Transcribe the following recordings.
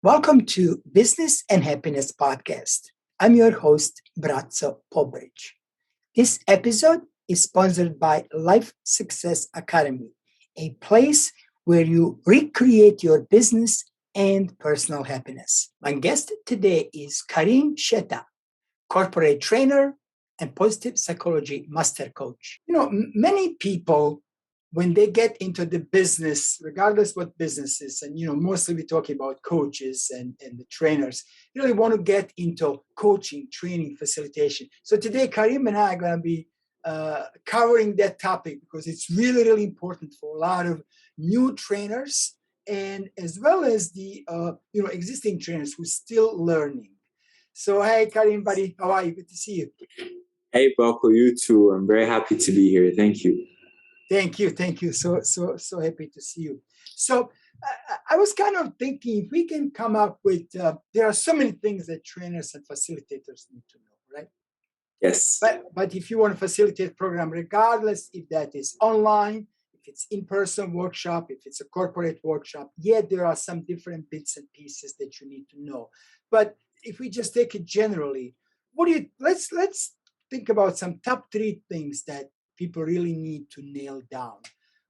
Welcome to Business and Happiness Podcast. I'm your host, Braco, Pobric. This episode is sponsored by Life Success Academy, a place where you recreate your business and personal happiness. My guest today is Karim Sheta, corporate trainer and positive psychology master coach. Many people, when they get into the business, regardless what business is, and mostly we're talking about coaches and the trainers, really want to get into coaching, training, facilitation. So today, Karim and I are going to be covering that topic because it's really, really important for a lot of new trainers and as well as the existing trainers who are still learning. So, hey, Karim, buddy, how are you? Good to see you. Hey, Braco, you too. I'm very happy to be here. Thank you. Thank you. So happy to see you. So I was kind of thinking if we can come up with, there are so many things that trainers and facilitators need to know, right? Yes. But if you want to facilitate a program, regardless if that is online, if it's in-person workshop, if it's a corporate workshop, there are some different bits and pieces that you need to know. But if we just take it generally, let's think about some top 3 things that people really need to nail down.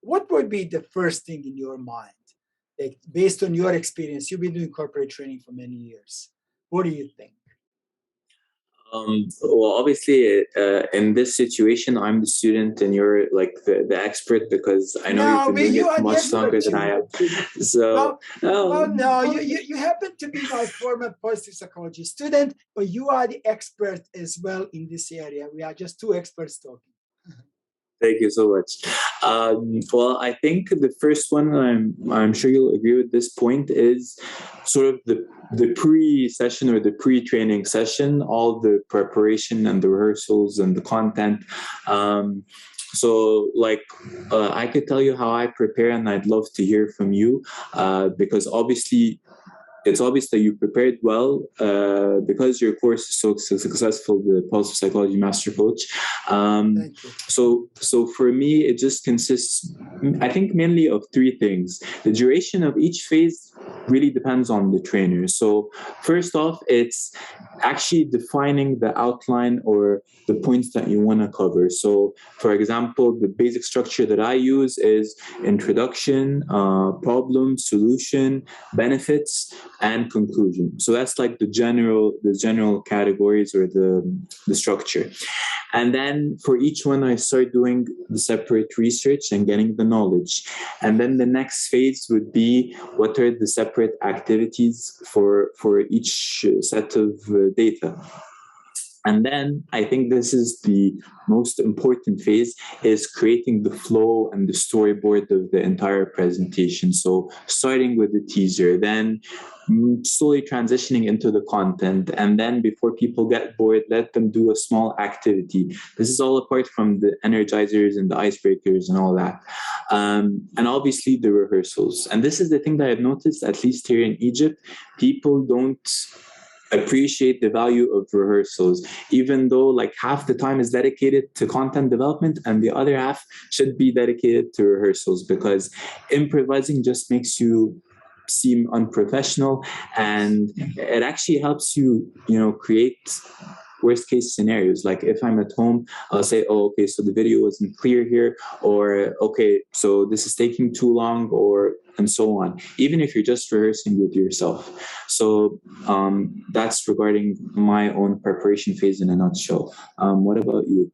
What would be the first thing in your mind? Like, based on your experience, you've been doing corporate training for many years. What do you think? Well, obviously, in this situation, I'm the student and you're like the expert because I know you've been doing it much longer than I have. So, you happen to be my former positive psychology student, but you are the expert as well in this area. We are just 2 experts talking. Thank you so much. Well, I think the first one, I'm sure you'll agree with this point, is sort of the pre-session or the pre-training session, all the preparation and the rehearsals and the content. I could tell you how I prepare, and I'd love to hear from you because obviously it's obvious that you prepared well because your course is so successful, the Positive Psychology Master Coach. So for me, it just consists, I think, mainly of 3 things. The duration of each phase really depends on the trainer. So first off, it's actually defining the outline or the points that you want to cover. So for example, the basic structure that I use is introduction, problem, solution, benefits, and conclusion. So that's like the general categories or the structure. And then for each one, I start doing the separate research and getting the knowledge. And then the next phase would be what are the separate activities for each set of data. And then I think this is the most important phase, is creating the flow and the storyboard of the entire presentation. So starting with the teaser, then slowly transitioning into the content. And then before people get bored, let them do a small activity. This is all apart from the energizers and the icebreakers and all that. And obviously the rehearsals. And this is the thing that I've noticed, at least here in Egypt, people don't appreciate the value of rehearsals, even though like half the time is dedicated to content development and the other half should be dedicated to rehearsals, because improvising just makes you seem unprofessional, and it actually helps you create worst case scenarios. Like if I'm at home, I'll say, oh, okay, so the video wasn't clear here, or okay, so this is taking too long, or and so on, even if you're just rehearsing with yourself. So that's regarding my own preparation phase in a nutshell. What about you?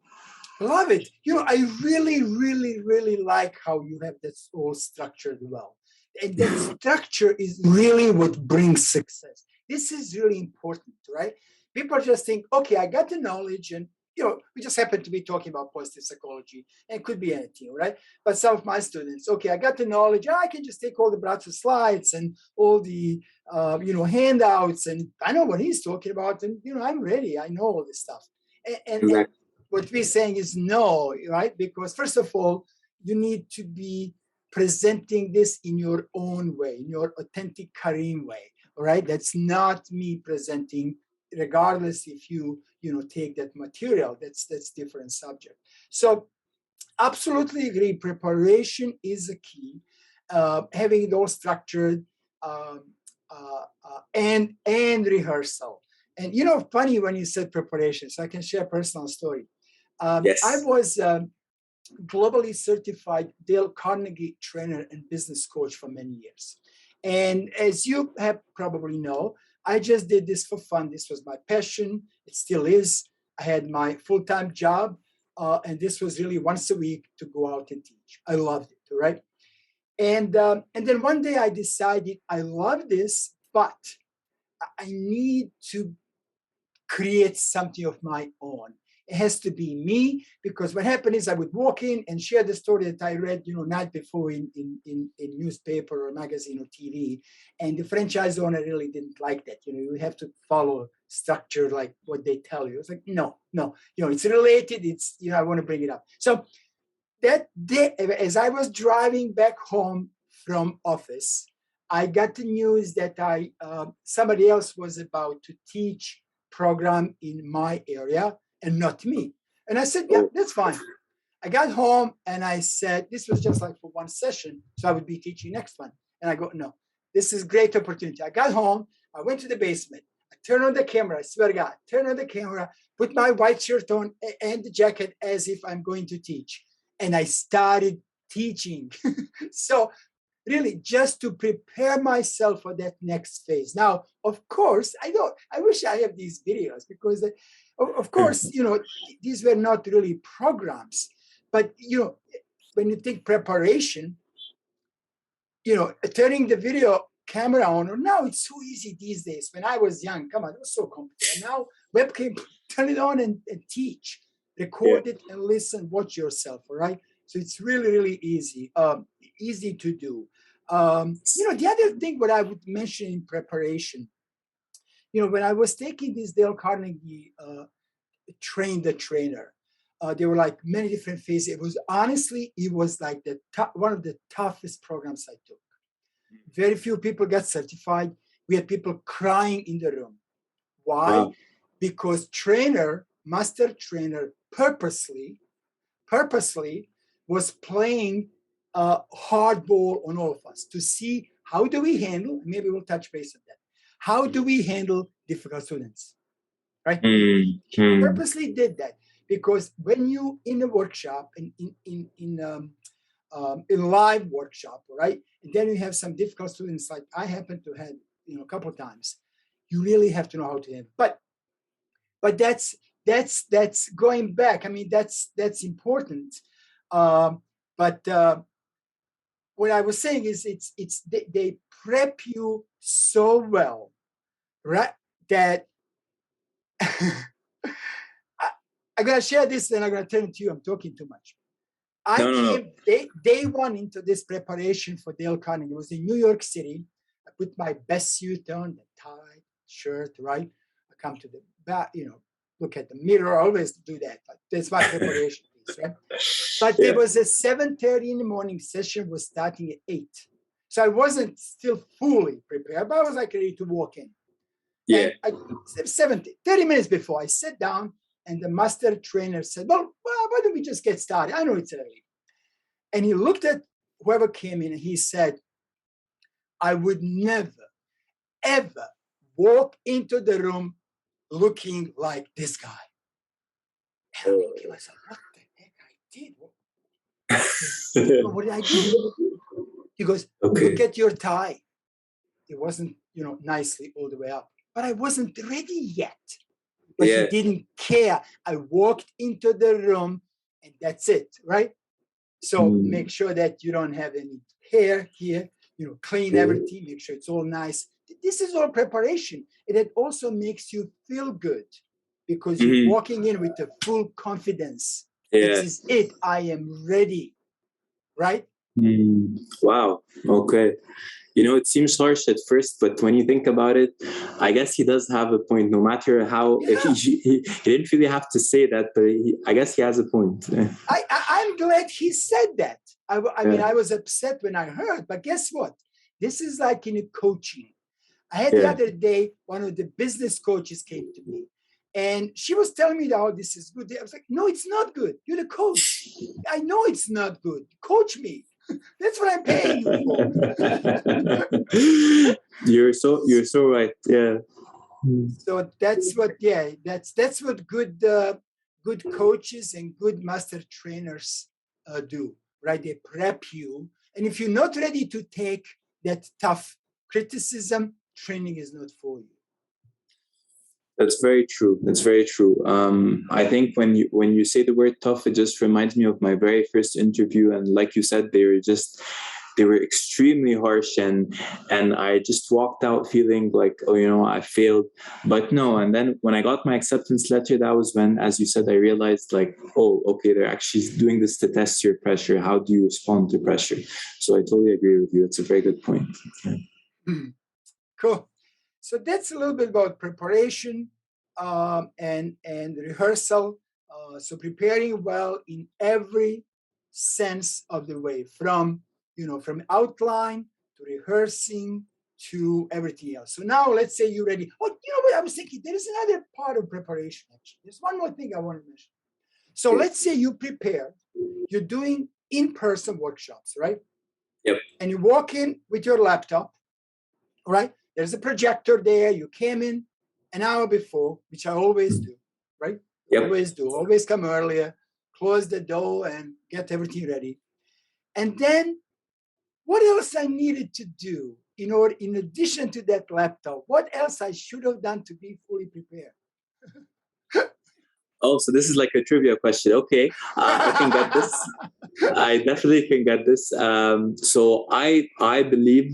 Love it. I really, really, really like how you have this all structured well. And that structure is really what brings success. This is really important, right? People just think, okay, I got the knowledge, and we just happen to be talking about positive psychology, and it could be anything, right? But some of my students, okay, I got the knowledge, I can just take all the Braco slides and all the handouts, and I know what he's talking about, and I'm ready, I know all this stuff. And what we're saying is no, right? Because first of all, you need to be presenting this in your own way, in your authentic Karim way, right? That's not me presenting, regardless if you take that material. That's different subject. So absolutely agree. Preparation is a key. Having it all structured. and rehearsal. And funny when you said preparation, so I can share a personal story. I Yes. was globally certified Dale Carnegie trainer and business coach for many years. And as you have probably know, I just did this for fun. This was my passion. It still is. I had my full-time job, and this was really once a week to go out and teach. I loved it, right? And then one day I decided I love this, but I need to create something of my own. It has to be me, because what happened is I would walk in and share the story that I read, night before in newspaper or magazine or TV. And the franchise owner really didn't like that. You have to follow structure like what they tell you. It's like, no, it's related. It's, I want to bring it up. So that day, as I was driving back home from office, I got the news that somebody else was about to teach program in my area and not me. And I said, yeah, that's fine. I got home and I said, this was just like for one session, so I would be teaching next one. And I go, no, this is great opportunity. I got home, I went to the basement, I turned on the camera, I swear to God, turn on the camera, put my white shirt on and the jacket as if I'm going to teach. And I started teaching. So really just to prepare myself for that next phase. Now, of course, I wish I have these videos, because of course, these were not really programs, but when you think preparation, turning the video camera on, or now it's so easy these days. When I was young, come on, it was so complicated. Now webcam, turn it on and teach, record it and listen, watch yourself, all right? So it's really, really easy, easy to do. The other thing what I would mention in preparation, when I was taking this Dale Carnegie Train the Trainer, there were like many different phases. It was like one of the toughest programs I took. Very few people got certified. We had people crying in the room. Why? Wow. Because master trainer purposely was playing hardball on all of us to see how do we handle, maybe we'll touch base on that, how do we handle difficult students, right? He purposely did that, because when you in a workshop, in live workshop, right, and then you have some difficult students, like I happen to have a couple of times, you really have to know how to handle. But that's going back. I mean, that's important. But what I was saying is, they prep you so well, right? That I'm gonna share this, and I'm gonna turn it to you. I'm talking too much. I came day one into this preparation for Dale Carnegie. It was in New York City. I put my best suit on, the tie, shirt, right? I come to the back, look at the mirror. I always do that. But that's my preparation piece, right? But there was a 7:30 in the morning session, was starting at 8. So I wasn't still fully prepared, but I was like ready to walk in. Yeah. And 30 minutes before, I sat down, and the master trainer said, well, why don't we just get started? I know it's early. And he looked at whoever came in and he said, I would never, ever walk into the room looking like this guy. And I'm looking myself, what the heck I did? What did I do? He goes, look at your tie. It wasn't, nicely all the way up, but I wasn't ready yet. But he didn't care. I walked into the room, and that's it, right? So make sure that you don't have any hair here, clean everything, make sure it's all nice. This is all preparation. And it also makes you feel good, because you're walking in with a full confidence. This is it. I am ready, right? Wow. Okay. It seems harsh at first, but when you think about it, I guess he does have a point. No matter how he didn't really have to say that, but I guess he has a point. I'm glad he said that. I mean, I was upset when I heard, but guess what? This is like in a coaching. I had the other day, one of the business coaches came to me, and she was telling me that, oh, this is good. I was like, no, it's not good. You're the coach. I know it's not good. Coach me. That's what I'm paying you for. You're so right. Yeah. So that's what, that's what good coaches and good master trainers do, right? They prep you, and if you're not ready to take that tough criticism, training is not for you. That's very true. That's very true. I think when you say the word tough, it just reminds me of my very first interview. And like you said, they were extremely harsh, and I just walked out feeling like, oh, I failed. But no, and then when I got my acceptance letter, that was when, as you said, I realized like, oh, okay, they're actually doing this to test your pressure. How do you respond to pressure? So I totally agree with you. It's a very good point. Cool. So that's a little bit about preparation and rehearsal. So preparing well in every sense of the way, from outline to rehearsing to everything else. So now let's say you're ready. Oh, you know what I was thinking? There is another part of preparation, actually. There's one more thing I want to mention. So let's say you prepared, you're doing in-person workshops, right? Yep. And you walk in with your laptop, right? There's a projector there. You came in an hour before, which I always do, right? Yep. Always come earlier, close the door and get everything ready. And then what else I needed to do in addition to that laptop? What else I should have done to be fully prepared? Oh, so this is like a trivia question. Okay, I can get this. I definitely can get this. So I believe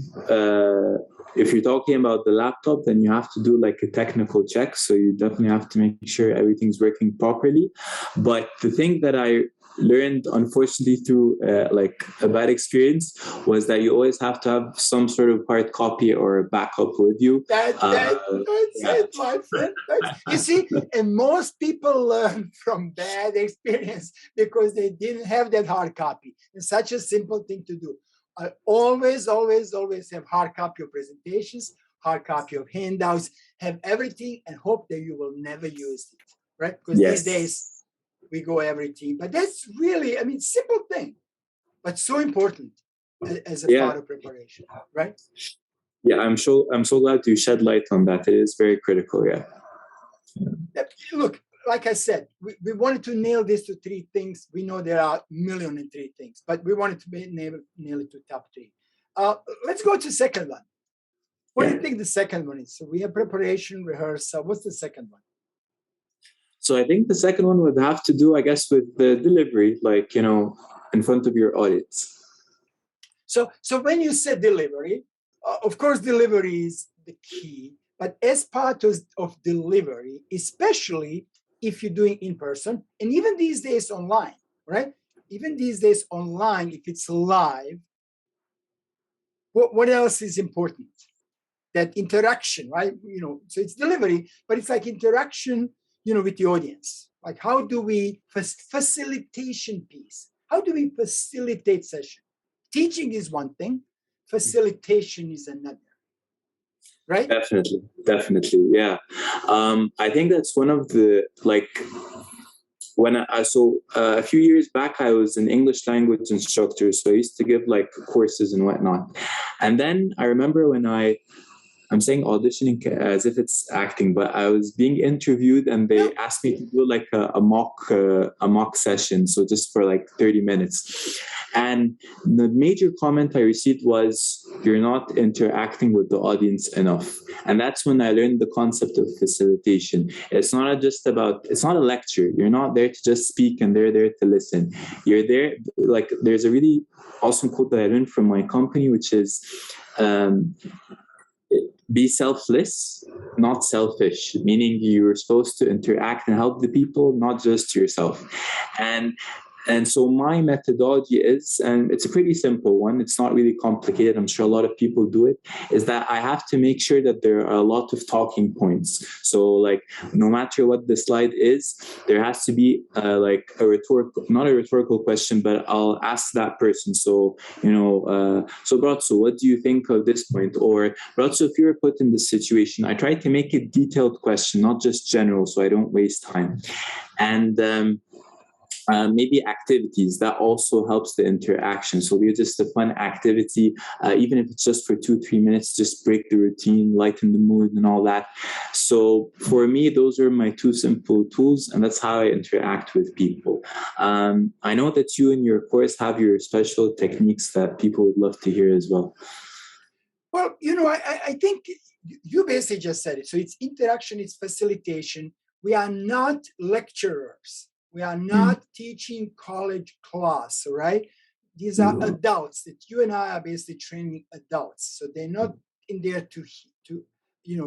if you're talking about the laptop, then you have to do like a technical check. So you definitely have to make sure everything's working properly. But the thing that I learned, unfortunately, through like a bad experience, was that you always have to have some sort of hard copy or backup with you. That's it, my friend. You see, and most people learn from bad experience because they didn't have that hard copy. It's such a simple thing to do. I always have hard copy of presentations, hard copy of handouts, have everything, and hope that you will never use it, right? Because these days we go everything. But that's really, simple thing, but so important as a part of preparation, right? Yeah, I'm so glad you shed light on that. It is very critical. Yeah. Look, like I said, we wanted to nail this to 3 things. We know there are 1,000,003 things, but we wanted to nail it to top 3. Let's go to the second one. What do you think the second one is? So we have preparation, rehearsal. What's the second one? So I think the second one would have to do, I guess, with the delivery, like, in front of your audience. So when you say delivery, of course, delivery is the key. But as part of delivery, especially if you're doing in person, and even these days online, right? Even these days online, if it's live, what else is important? That interaction, right? So it's delivery, but it's like interaction, with the audience. Like, how do we facilitation piece? How do we facilitate session? Teaching is one thing, facilitation is another. Right? Definitely. Yeah. I think that's one of the, like, a few years back, I was an English language instructor. So I used to give like courses and whatnot. And then I remember when I'm saying auditioning as if it's acting, but I was being interviewed and they asked me to do like a mock session. So just for like 30 minutes. And the major comment I received was, you're not interacting with the audience enough. And that's when I learned the concept of facilitation. It's not a lecture. You're not there to just speak and they're there to listen. You're there, like, there's a really awesome quote that I learned from my company, which is, be selfless, not selfish, meaning you're supposed to interact and help the people, not just yourself. And so my methodology is, and it's a pretty simple one, it's not really complicated, I'm sure a lot of people do it, is that I have to make sure that there are a lot of talking points. So like, no matter what the slide is, there has to be like a not a rhetorical question, but I'll ask that person. So, so Braco, what do you think of this point? Or Braco, if you were put in this situation, I try to make it detailed question, not just general, so I don't waste time. And maybe activities that also helps the interaction. So we're just a fun activity, even if it's just for 2-3 minutes, just break the routine, lighten the mood and all that. So for me, those are my two simple tools, and that's how I interact with people. I know that you in your course have your special techniques that people would love to hear as well. Well, I think you basically just said it. So it's interaction, it's facilitation. We are not lecturers. We are not teaching college class, right? These are adults that you and I are basically training adults. So they're not in there to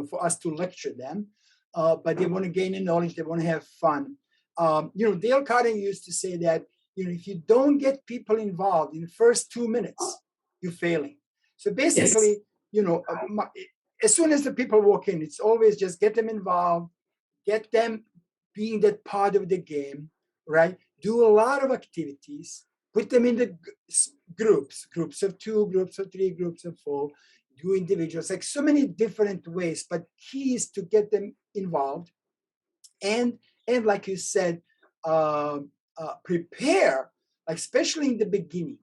for us to lecture them, but they want to gain the knowledge. They want to have fun. Dale Carnegie used to say that, if you don't get people involved in the first 2 minutes, you're failing. So basically, as soon as the people walk in, it's always just get them involved, get them being that part of the game, right? Do a lot of activities, put them in the groups of 2, groups of 3, groups of 4, do individuals, like so many different ways, but key is to get them involved. And like you said, prepare, like especially in the beginning.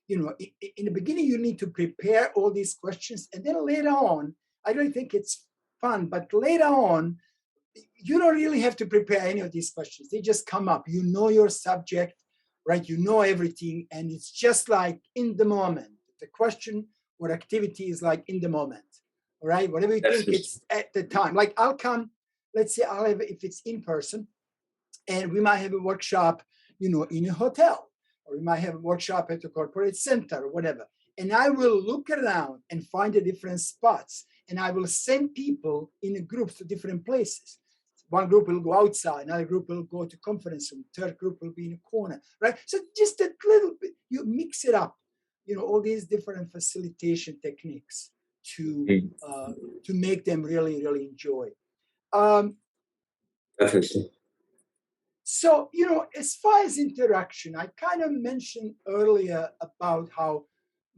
In the beginning, you need to prepare all these questions. And then later on, I don't think it's fun, but later on, you don't really have to prepare any of these questions. They just come up. You know your subject, right? You know everything. And it's just like in the moment. The question or activity is like in the moment, right? Whatever you think it's at the time. Like I'll come, let's say I'll have, if it's in person, and we might have a workshop, in a hotel, or we might have a workshop at a corporate center or whatever. And I will look around and find the different spots. And I will send people in groups to different places. One group will go outside, another group will go to conference room, third group will be in a corner, right? So just a little bit, you mix it up, all these different facilitation techniques to make them really, really enjoy. Definitely. So, as far as interaction, I kind of mentioned earlier about how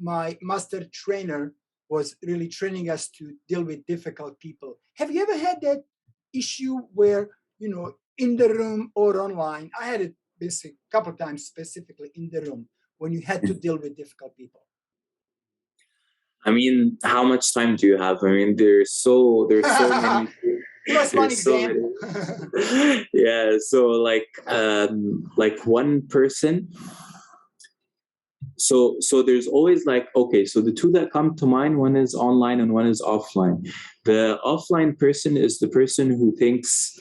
my master trainer was really training us to deal with difficult people. Have you ever had that issue where, in the room or online? I had it basically a couple of times, specifically in the room, when you had to deal with difficult people. I mean, how much time do you have? I mean, there's so many. Give us one example. Yeah, so like one person. So there's always so the two that come to mind, one is online and one is offline. The offline person is the person who thinks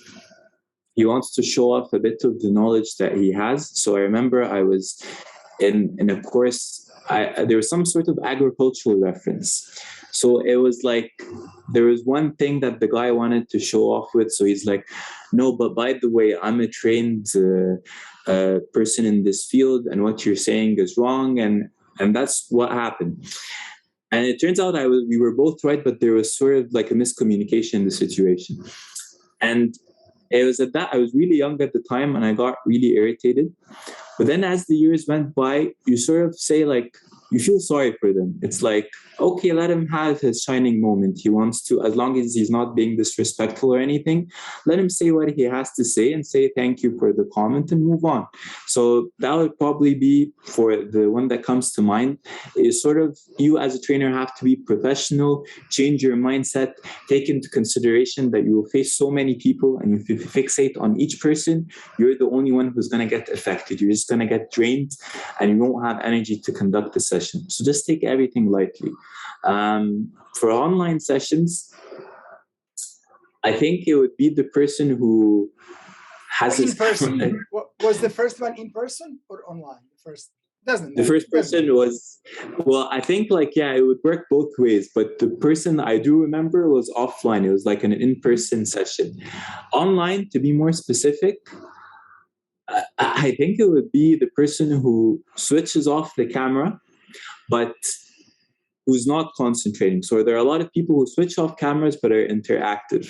he wants to show off a bit of the knowledge that he has. So I remember I was in a course, there was some sort of agricultural reference. So it was like, there was one thing that the guy wanted to show off with. So he's like, no, but by the way, I'm a trained person in this field, and what you're saying is wrong. And that's what happened. And it turns out we were both right, but there was sort of like a miscommunication in the situation. And it was at that, I was really young at the time, and I got really irritated. But then as the years went by, you sort of say you feel sorry for them. It's like, okay, let him have his shining moment. He wants to, as long as he's not being disrespectful or anything, let him say what he has to say and say thank you for the comment and move on. So that would probably be, for the one that comes to mind, is sort of, you as a trainer have to be professional, change your mindset, take into consideration that you will face so many people, and if you fixate on each person, you're the only one who's going to get affected. You're just going to get drained, and you won't have energy to conduct the session. So just take everything lightly. For online sessions, I think it would be the person who has in person. Was the first one in person or online? The first person was, well, I think it would work both ways, but the person I do remember was offline. It was like an in-person session. Online, to be more specific, I think it would be the person who switches off the camera, but who's not concentrating. So there are a lot of people who switch off cameras but are interactive.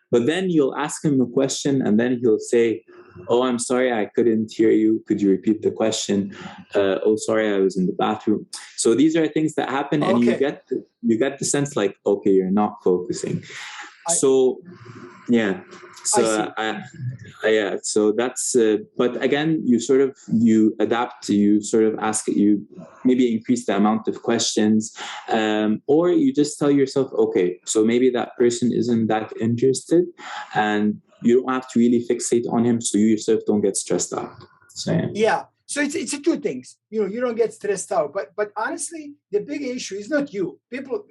But then you'll ask him a question, and then he'll say, oh, I'm sorry, I couldn't hear you. Could you repeat the question? Oh, sorry, I was in the bathroom. So these are things that happen, and you get the sense okay, you're not focusing. So, yeah. So Yeah, so that's but again, you adapt, you sort of ask, you maybe increase the amount of questions, or you just tell yourself, okay, so maybe that person isn't that interested, and you don't have to really fixate on him, so you yourself don't get stressed out. So yeah. Yeah. So it's two things. You don't get stressed out. But honestly, the big issue is not you. People,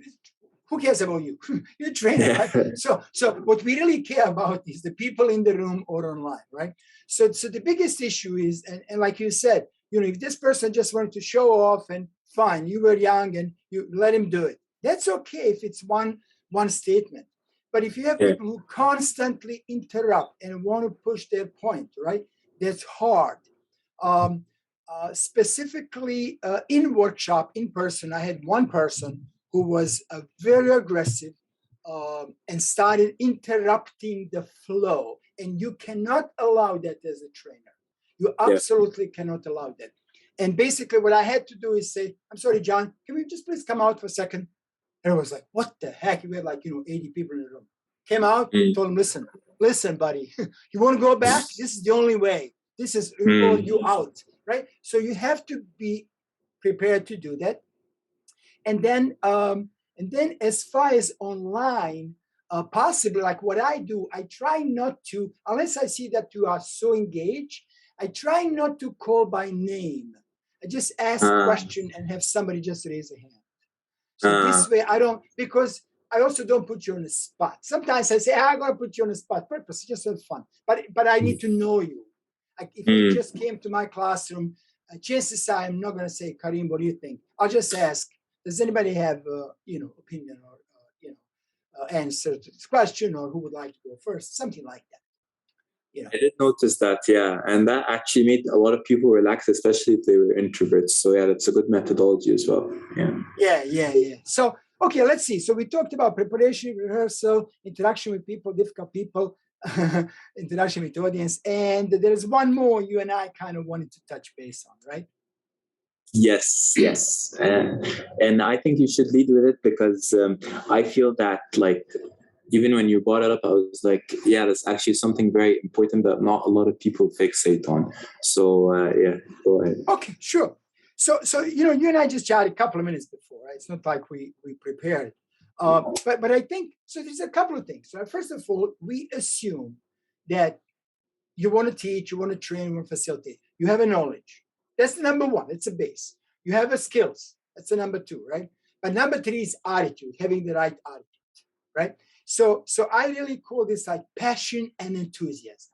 who cares about you? You're a trainer, right? So what we really care about is the people in the room or online, right? So the biggest issue is, and like you said, if this person just wanted to show off, and fine, you were young and you let him do it. That's okay if it's one statement. But if you have Yeah. people who constantly interrupt and want to push their point, right? That's hard. Specifically in workshop, in person, I had one person who was very aggressive and started interrupting the flow. And you cannot allow that as a trainer. You absolutely cannot allow that. And basically what I had to do is say, I'm sorry, John, can we just please come out for a second? And I was like, what the heck? We had 80 people in the room. Came out, told him, listen, buddy, you want to go back? This is the only way. This is you out, right? So you have to be prepared to do that. And then as far as online, possibly like what I do, I try not to, unless I see that you are so engaged, I try not to call by name. I just ask a question and have somebody just raise a hand. So this way I don't, because I also don't put you on the spot. Sometimes I say, I'm going to put you on the spot, purpose, just for fun. But I need to know you. Like if you just came to my classroom, chances are I'm not going to say, Karim, what do you think? I'll just ask, does anybody have, opinion or, answer to this question, or who would like to go first? Something like that. I did notice that, yeah. And that actually made a lot of people relax, especially if they were introverts. So yeah, that's a good methodology as well. Yeah. So, okay, let's see. So we talked about preparation, rehearsal, interaction with people, difficult people, interaction with the audience. And there's one more you and I kind of wanted to touch base on, right? Yes. And I think you should lead with it because I feel that even when you brought it up, I was like, yeah, that's actually something very important that not a lot of people fixate on. So yeah, go ahead. Okay, sure. So you and I just chatted a couple of minutes before, right? It's not like we prepared. But I think, so there's a couple of things. So first of all, we assume that you want to teach, you want to train, you want to facilitate. You have a knowledge. That's the number one. It's a base. You have a skills. That's the number two, right? But number three is attitude, having the right attitude, right? So I really call this like passion and enthusiasm.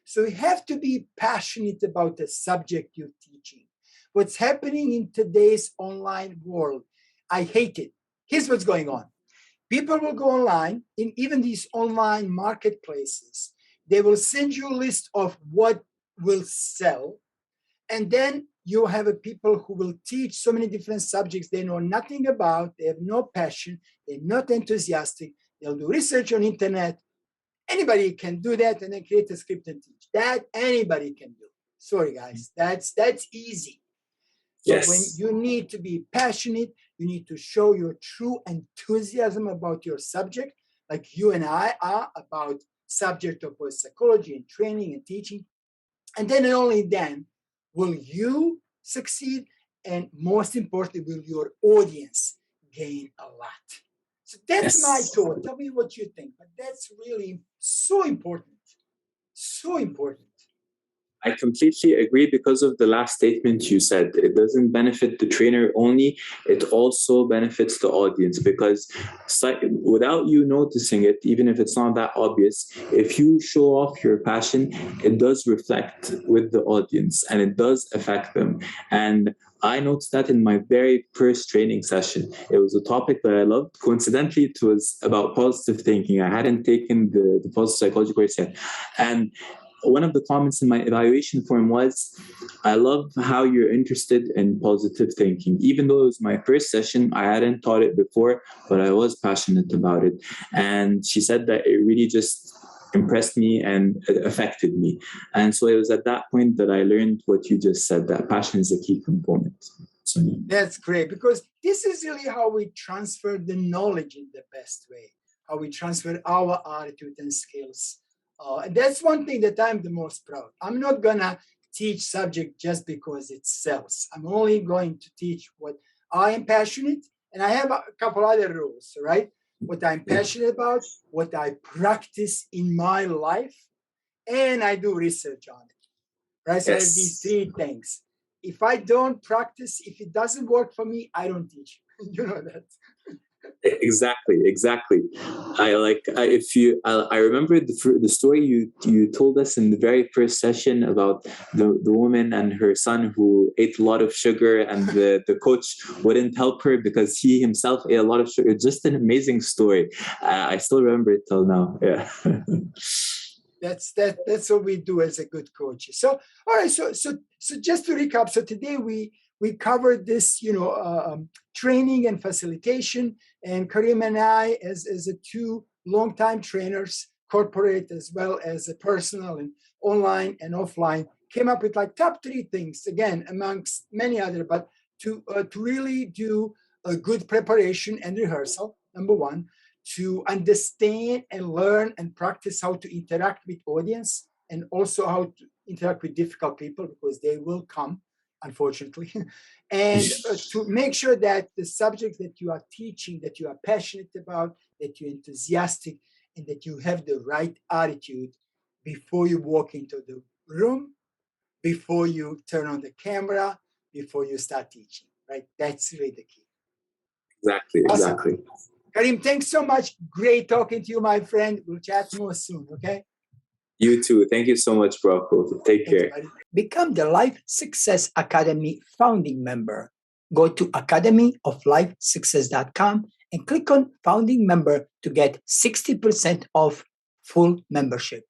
So you have to be passionate about the subject you're teaching. What's happening in today's online world, I hate it. Here's what's going on. People will go online, in even these online marketplaces. They will send you a list of what will sell. And then you have a people who will teach so many different subjects they know nothing about. They have no passion. They're not enthusiastic. They'll do research on internet. Anybody can do that and then create a script and teach. That anybody can do. Sorry, guys. That's easy. But when you need to be passionate, you need to show your true enthusiasm about your subject, like you and I are about subject of psychology and training and teaching. And then and only then will you succeed, and most importantly, will your audience gain a lot. So that's my thought. Tell me what you think. But that's really so important. So important. I completely agree because of the last statement you said. It doesn't benefit the trainer only, it also benefits the audience because without you noticing it, even if it's not that obvious, if you show off your passion, it does reflect with the audience and it does affect them. And I noticed that in my very first training session. It was a topic that I loved. Coincidentally, it was about positive thinking. I hadn't taken the positive psychology course yet. And one of the comments in my evaluation form was, I love how you're interested in positive thinking. Even though it was my first session, I hadn't taught it before, but I was passionate about it. And she said that it really just impressed me and it affected me. And so it was at that point that I learned what you just said, that passion is a key component. So, yeah. That's great, because this is really how we transfer the knowledge in the best way, how we transfer our attitude and skills And that's one thing that I'm the most proud. I'm not gonna teach subject just because it sells. I'm only going to teach what I am passionate, and I have a couple other rules, right? What I'm passionate about, what I practice in my life, and I do research on it, right? So I have these three things. If I don't practice, if it doesn't work for me, I don't teach. You know that. Exactly. I remember the story you told us in the very first session about the woman and her son who ate a lot of sugar, and the coach wouldn't help her because he himself ate a lot of sugar. Just an amazing story. I still remember it till now. Yeah. That's what we do as a good coach. So all right, so just to recap, so today we covered this, training and facilitation, and Karim and I, as a two longtime trainers, corporate as well as a personal and online and offline, came up with like top three things, again amongst many other, but to really do a good preparation and rehearsal. Number one, to understand and learn and practice how to interact with audience, and also how to interact with difficult people, because they will come, unfortunately. And to make sure that the subject that you are teaching, that you are passionate about, that you're enthusiastic, and that you have the right attitude before you walk into the room, before you turn on the camera, before you start teaching, right? That's really the key. Exactly. Karim, thanks so much. Great talking to you, my friend. We'll chat more soon, okay? You too. Thank you so much, Braco. Take care. Become the Life Success Academy founding member. Go to academyoflifesuccess.com and click on founding member to get 60% off full membership.